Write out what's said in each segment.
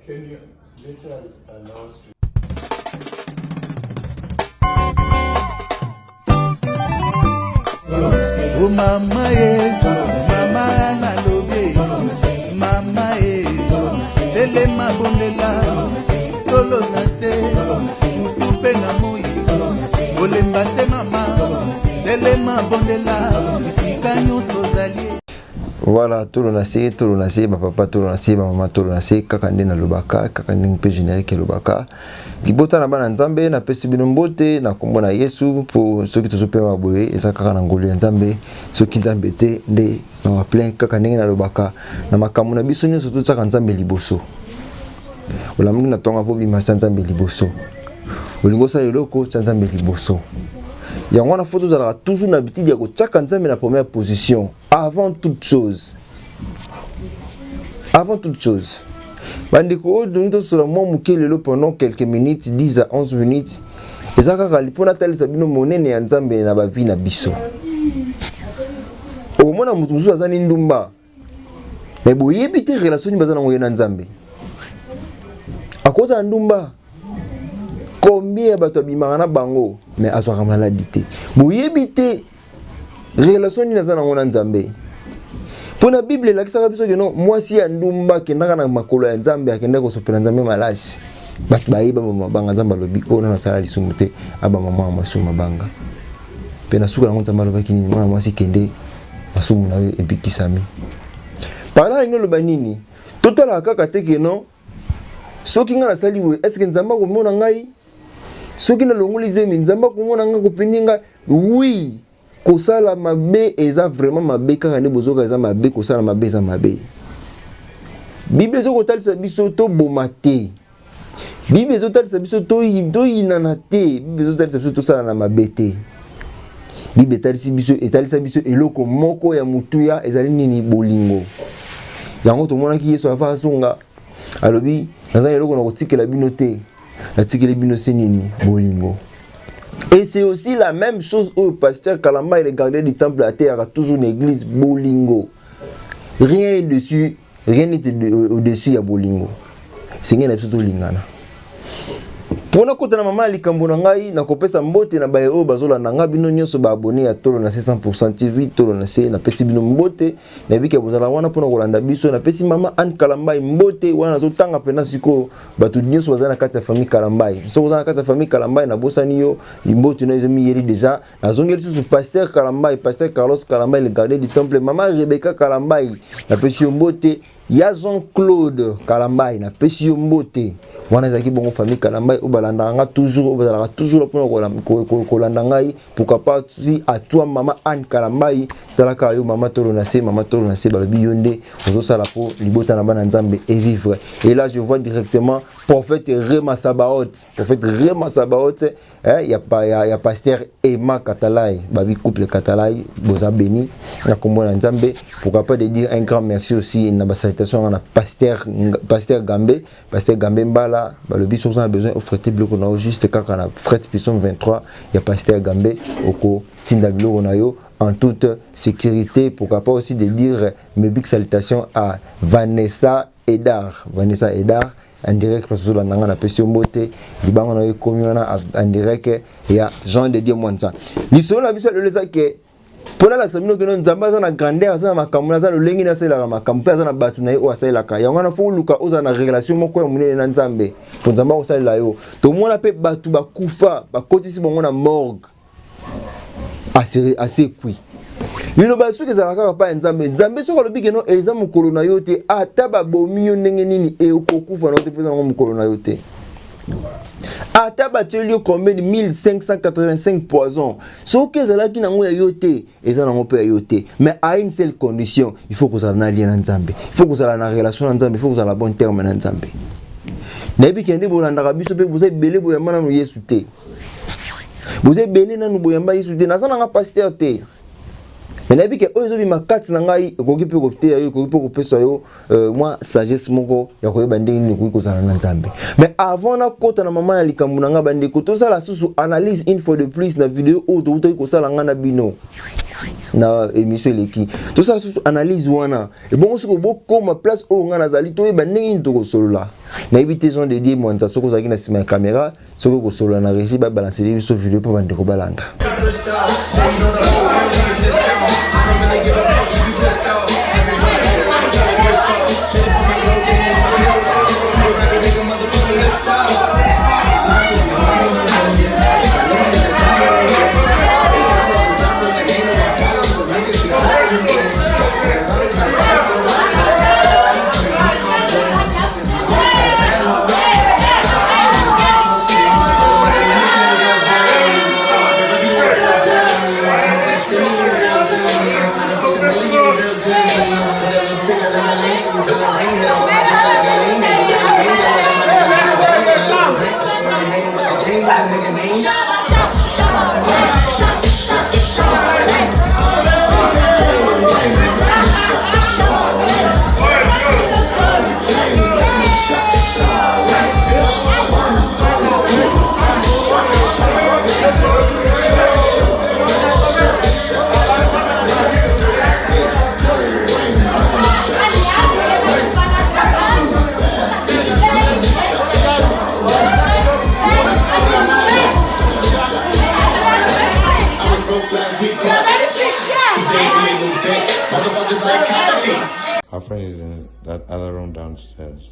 Can you later announce? Oh mama mama na lobe, mama dele mabondela, tolo na se, mutupe na moi, olemba te mama, dele mabondela, isika nyonso zali. Voilà, tout le nasi, ma papa, tout le nasi, ma maman, tout le nasi, kakande na lubaka, kakande mpe générique lubaka. Libota na bana nzambe na pesi bino mbote na kombo na Yesu pour ceux qui te soupent ma boye et ça kaka na ngolu ya nzambe ceux qui nzambe te nde na plein kakande na lubaka na makambo na biso nyonso tout ça nzambe liboso. Olamungi na tonga po bima nzambe liboso. Olingo sa leloko nzambe liboso. Yango na photo zala toujours na habitude ya ko tchaka nzambe na première position avant toute chose. Avant toute chose. Bandiko donc sur le moment mukele pendant quelques minutes 10 à 11 minutes ezaka kalipona tali sabino monene ya nzambe na ba vie na biso. O mona mutu musu azani ndumba. Mais boyebi te relation bazana ngoye na nzambe. Akoza ndumba. Combien ya bato bimaka na bango mais azwaka maladie te. Boyebi te relation ni nazana ngona nzambe. Pour la Bible, la kisaka biso que non, moi si andumba kendaka na makolo ya nzambe akenda ko sopela nzambe malasi. Bat bayiba banga nzamba lobi ona na sala lisumute aba mama masuma banga. Pena suka na nzamba lobaki ni mwana mwasi kende masumu na epikisami. Parla ngo loba nini? Totala kaka te que non. Soki nga na sali we, est-ce que nzamba ko mona ngai? Soki na longoli zemi nzamba ko mona nga ko peninga? Oui. Kosala mabe eza vraiment mabe kaka ne bozoka eza mabe kosala mabe eza mabe. Bible ezoko talisa biso to bomate. Bible ezoko talisa biso to yinana te. Bible ezoko talisa biso to sala na mabe te. Bible etalisa biso eloko moko ya mutuya ezali nini bolingo. Yango to mona ki Yesu afa songa. Alobi nazali eloko na kotikela bino te. Atikela bino se nini bolingo. Et c'est aussi la même chose au pasteur Kalamba, il est gardien du temple à terre, toujours une église bolingo. Rien dessus, rien n'était au-dessus à bolingo. C'est rien d'absolu lingana. Pour na kota na mama likambo na ngai na kopesa mbote na baye o bazola na nga bino nyonso ba abonné ya tolo na 100% TV tolo na se na pesi bino mbote na bika bozala wana pona kolanda biso na pesi mama Anne Kalambai mbote wana zotanga pena siko batu nyonso bazana kati ya famille Kalambai so bazana kati ya famille Kalambai na bosani yo mbote na ezemi yeri déjà na zongeli su pasteur Kalambai pasteur Carlos Kalambai le gardien du temple mama Rebecca Kalambai na pesi mbote ya Jean-Claude Kalambai na pesi mbote wana zaki bongo famille Kalambai obalandanga toujours obazalaka toujours pour kolanda ngai pourquoi pas si à toi maman Anne Kalambai talaka yo maman tolo na se balobi yonde ozosala po libota na bana nzambe et vivre. Et là je vois directement prophète Rema Sabaoth il y a pasteur Emma Katalai babi couple Katalai boza béni na kombo na nzambe pourquoi pas de dire un grand merci aussi na ba salutation na pasteur Gambe Mbala balobi so a besoin offrete bloko na juste kaka na fret Pisson 23 il y a pasteur Gambe oko tinda bloko na yo en toute sécurité. Pourquoi pas aussi de dire mes big salutations à Vanessa Edar en direct parce que la nanga na pesio mbote libango na yo komiona en direct ya Jean de Dieu Mwanza lisolo na biso le zake pona la samino que nzamba za na grandeur za makamuna za lolengi na sela makampa za na batu na yo asala ka yango na fo luka oza na relation moko ya munene na nzambe po nzamba osala yo to mona pe batu bakufa bakotisi bongo na morgue assez kui lino basu ke za kaka pa nzambe so ko lobi ke no eza mukolo na yo te ata babomi yo ndenge nini e okokufa na te pesa ngo mukolo na yo te ata batelio combien de 1585 poisons so que za la ki na ngo ya yo te eza na ngo pe ya yo te mais à une seule condition il faut que ça na lien na nzambe il faut que ça na relation na nzambe il faut que ça la bon terme na nzambe na bi kende bolanda ka biso pe vous êtes belé boyamba na Yesu te vous êtes belé na nu boyamba Yesu te na sana nga pasteur te mais nabi ke oyo zobi makati na ngai koki pe kopte yo koki pe kopesa yo moi sagesse moko ya koyeba ndenge ni koki kozala na Nzambe. Mais avant na kota na mama na likambo na nga bande ko to sala susu analyse une fois de plus na vidéo o to ko sala nga na bino na émission leki to sala susu analyse wana et bon siko boko ma place o nga nazali to yeba ndenge ni to ko solola na éviter zone de dire monta soko zaki na sima caméra soko ko solola na régie ba balancer biso vidéo pa bande ko balanda. Our friend is in that other room downstairs.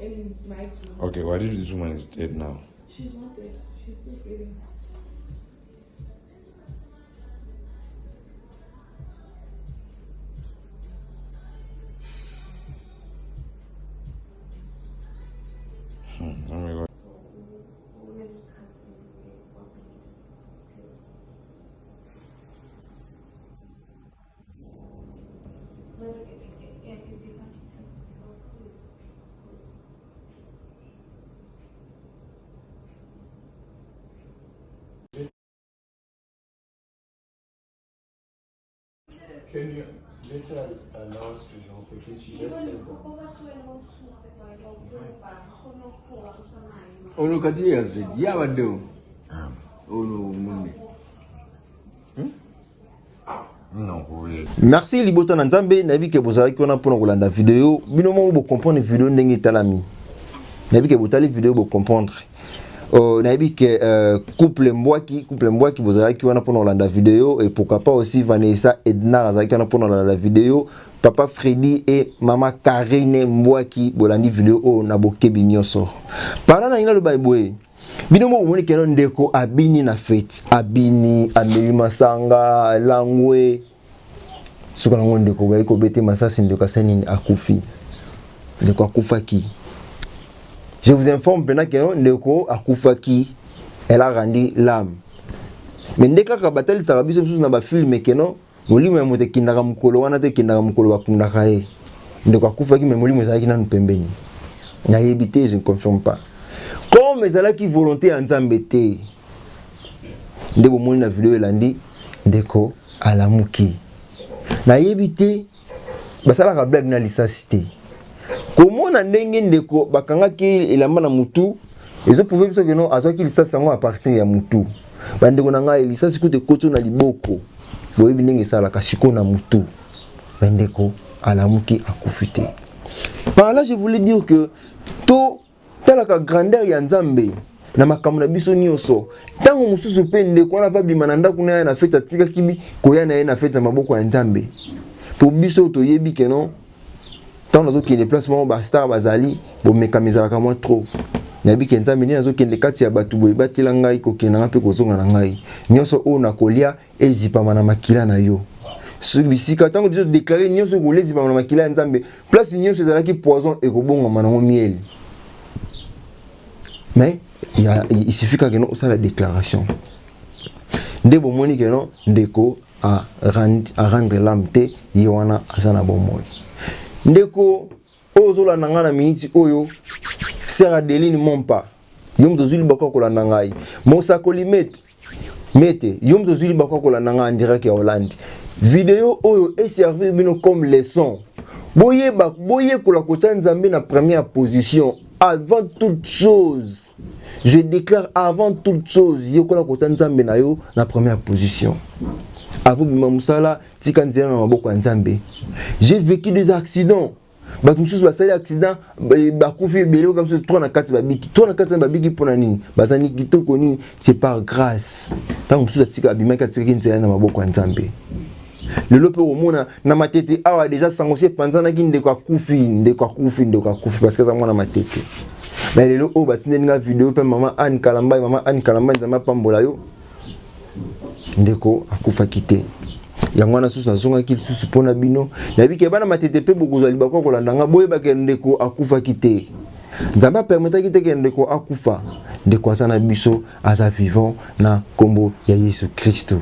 In Mike's room. Okay, why did this woman is dead now? She's not dead. She's still breathing. Oh my God. Can you later announce to your person she just said Ono kati ya zedi ya bado. Ono munde. Non, oui. Merci Libota Nzambe nabi ke bozala ki wana pona kolanda vidéo bino mo bo comprendre vidéo ndenge talami. Nabi ke botali vidéo bo comprendre. Nabi ke couple Mbwaki bozala ki wana pona kolanda vidéo et pourquoi pas aussi Vanessa Edna azaki wana pona kolanda vidéo Papa Freddy et Mama Karine Mbwaki bolandi vidéo o na bokebi nyonso. Pendant na ina lo baibwe bino mo moni keno ndeko abini na fete abini ameli masanga langwe suka nango ndeko ga iko bete masasi ndeko asani akufi ndeko akufaki. Je vous informe pendant que ndeko akufaki elle a rendu l'âme mais ndeka ka batali sa biso biso na ba film keno molimo ya mote kindaka mukolo wana te kindaka mukolo bakundaka ye ndeko akufaki mais molimo ezalaki nanu pembeni na yebite je ne confirme pas. Comme ezalaki volonté ya Nzambe te nde bomoni na video elandi ndeko alamuki na yebite basalaka blague na lisasi te komona ndenge ndeko bakangaki elamba na mutu ezo prouver biso que non azwaki lisasi yango à partir ya mutu bandeko na ngai lisasi kote koto na liboko boyebi ndenge esalaka siko na mutu bandeko alamuki akufi te. Par là je voulais dire que to talaka grandeur ya Nzambe na makambo na biso nyonso tango mususu pe ndeko na babima na ndako na na feta tika kibi koya na ye na feta maboko ya Nzambe pour biso to yebi que non tant nazo ki déplacement ba star bazali bo mekamizala ka moi trop nabi ke Nzambe ni nazo kende kati ya batu boye batela ngai ko kenanga pe kozonga na ngai nyonso o na kolia ezipama na makila na yo bisika tango déjà déclarer nyonso ko lezipama na makila ya Nzambe place nyonso ezalaki poison et kobonga manango miel. Mais il suffit que nous faisons la déclaration. Ndebo moni que non ndeko a rendre l'âme te yewana asana bomoy. Ndeko ozola nanga na miniti oyo sera Adeline Mompa. Yom dozuli bako ko la nangai. Mosa Kolimet mete yom tozuli bakwa kolanda nga en direct ya Hollande vidéo oyo est servi bino comme leçon boye kola kota nzambe na première position avant toute chose. Je déclare avant toute chose yokola kota nzambe na yo na première position. Avant bima musala tika nzela na maboko ya nzambe. J'ai vécu des accidents. Bato mususu basali accident bakufi ebele comme ça 3 na 4 babiki 3 na 4 babiki pona nini bazani kitoko nini c'est par grâce. Tant mususu atika abima katika nzela na maboko ya nzambe. Lelo pe omona na matete awa déjà sangosie panzana ki ndeko akufi parce que ça mona matete. Mais lelo o batinde nga vidéo pe maman Anne Kalamba nzamba pambola yo ndeko akufa kite. Yango na susu nazonga ki susu pona bino na bike bana matete pe bokozwa libako kolanda nga boye ba ndeko akufa kite. Nzamba permettre ki te ndeko akufa ndeko asana biso aza vivant na kombo ya Yesu Kristo.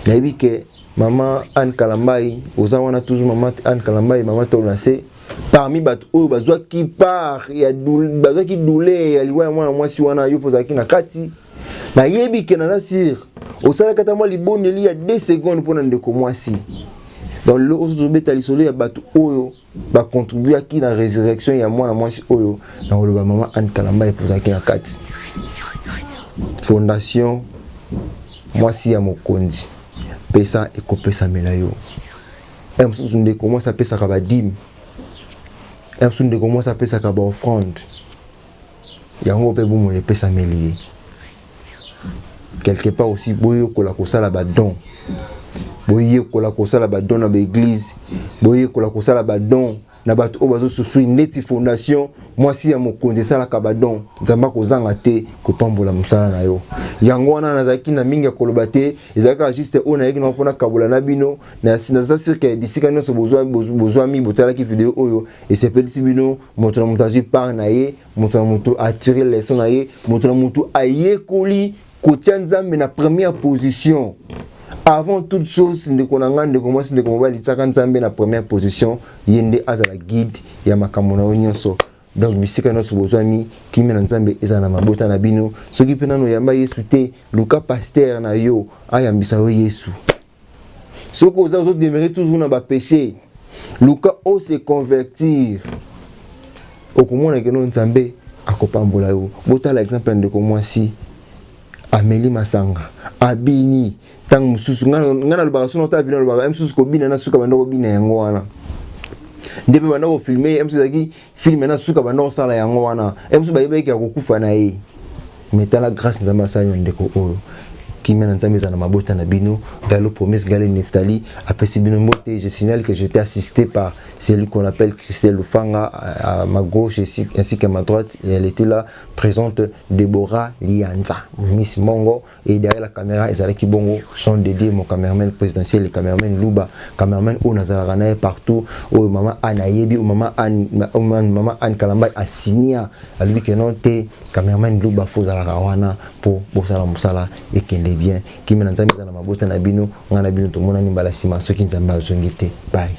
Na bike Maman Anne Kalambai, ozawana toujours maman Anne Kalambai, maman Tolase. Parmi bat o bazwa ki part ya bazwa ki douleur ya liwa mwana mwasi wana yo pozaki na kati. Na yebi ke na sir. Osala kata mwa liboneli ya 2 secondes pour ndeko mwasi. Dans le ozo beta lisolo ya bat oyo ba contribuer ki na résurrection ya mwana mwasi oyo na oloba maman Anne Kalambai pozaki na kati. Fondation mwasi ya mokonzi. Pesa et kopesa melayo. Emsusu ndeko mwasa pesa ka ba dîme. Emsusu ndeko mwasa pesa ka ba offrande. Yango pe bumo le pesa melié. Quelque part aussi boyo kola kosala ba don. Boye kola kosala ba don na ba église. Boye kola kosala ba don na bato obazo souffrir neti fondation mwasi ya mokonzi sala ka ba don. Nzamba kozanga te kopambola musala na yo. Yango wana nazaki na mingi ya koloba te ezaka juste ona yeki na pona kabola na bino na sinaza sirka bisika nyonso bozwa mi botala ki vidéo oyo et c'est petit bino moto na moto azu par na ye moto na moto attirer leçon na ye moto na moto ayekoli kotia nzambe na première position. Avant toute chose ndeko na ngande ko mwasi ndeko mobali tsaka nzambe na première position yende azala guide ya makambo na nyonso. Donc bisika no sobozwami kimi na nzambe eza na mabota na bino soki pena no yamba Yesu te luka pasteur na yo ayambisa yo Yesu soko ozo demeurer toujours na ba péché luka o se convertir okomona ke no nzambe akopambola yo botala exemple ndeko mwasi Amélie Masanga abini tang mususu ngana lobaka sono ta vino lobaka mususu ko bina na suka bandoko bina yango wana ndebe bana ko filmer mususu zaki filmer na suka bandoko sala yango wana mususu bayebeki akokufa na ye metala grâce nzamba sanyo ndeko oyo kimena nzambe za na mabota na bino galo promesse galo Neftali apesi bino mbote. Je signale que j'étais assisté par celui qu'on appelle Christelle Lufanga à ma gauche ainsi qu'à ma droite, et elle était là présente Deborah Lianza Miss Mongo, et derrière la caméra Ezalaki Bongo sont dédiés mon cameraman présidentiel, le cameraman Luba, cameraman o nazarana partout, o maman Anayebi ou maman Anne Kalamba a signé à lui que non te cameraman Luba fozala rawana pour bosala musala et kende bien qui mena nzambe za na mabota na bino ngana bino to mona ni mbala sima soki nzambe azongi te. Bye.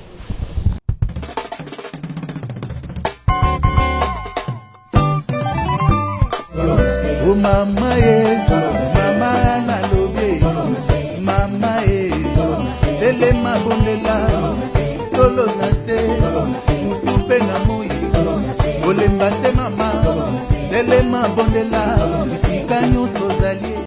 Oh mama mama na lobe mama dele mabondela tolo na se mutumpe na moyi olemba te mama dele mabondela bisika nyonso zali